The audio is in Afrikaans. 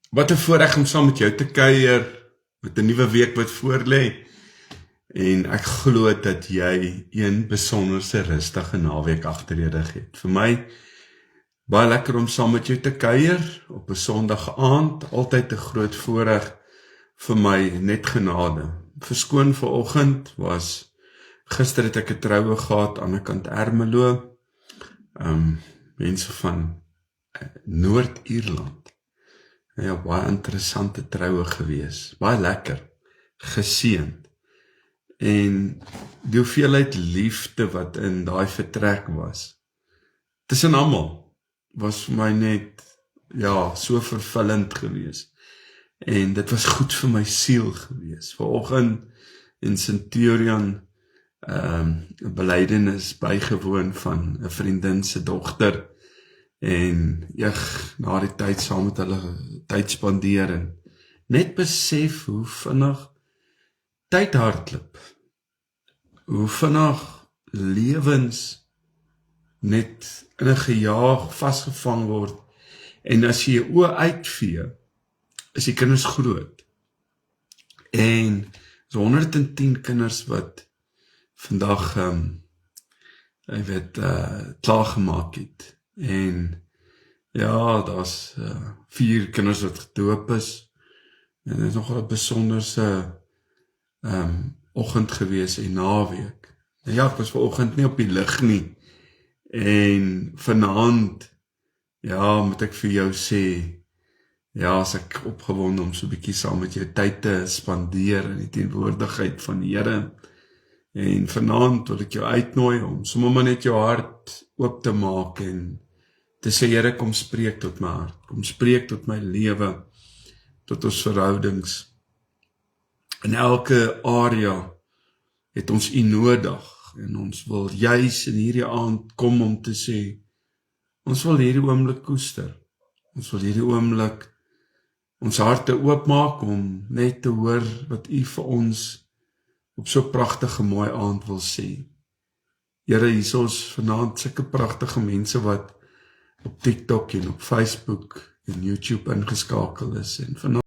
Wat 'n voorreg om saam met jou te kuier met 'n nuwe week wat voorlê. En ek glo dat jy een besonderse rustige naweek agter die rug het. Vir my baie lekker om saam met jou te kuier op 'n Sondag aand, altyd 'n groot voorreg vir my, net genade. Verskoon vanoggend gister het ek 'n troue gehad aan die kant Ermelo. Mense van Noord-Ierland. Ja, baie interessante troue gewees, baie lekker, geseënd. En die hoeveelheid liefde wat in daai vertrek was, tussen almal, was vir my net, so vervullend gewees. En dit was goed vir my siel gewees. Vanoggend in Centurion 'n belydenis bygewoon van 'n vriendin se dogter. En na die tyd saam met hulle tyd spandeer en net besef hoe vinnig tyd hardloop. Hoe vinnig lewens net in 'n gejaag vasgevang word. En as jy jou oë uitvee, is die kinders groot. En so 110 kinders wat vandag klaargemaak het. En daar's 4 kinders wat gedoop is. En dit is nogal 'n besonderse oggend gewees en naweek. Ek was vanoggend nie op die lig nie. En vanaand, moet ek vir jou sê, as ek opgewonde om so 'n bietjie saam met jou tyd te spandeer in die teenwoordigheid van die Here. En vanaand wil ek jou uitnooi om sommer maar net jou hart oop te maak en te sê, Here, kom spreek tot my hart, kom spreek tot my lewe, tot ons verhoudings. In elke area het ons U nodig en ons wil juis in hierdie aand kom om te sê, ons wil hierdie oomblik koester. Ons wil hierdie oomblik ons harte oopmaak om net te hoor wat U vir ons op so pragtige mooi aand wil sê. Here, hier is ons vanaand sulke pragtige mense wat op TikTok en op Facebook en YouTube ingeskakel is en vanaand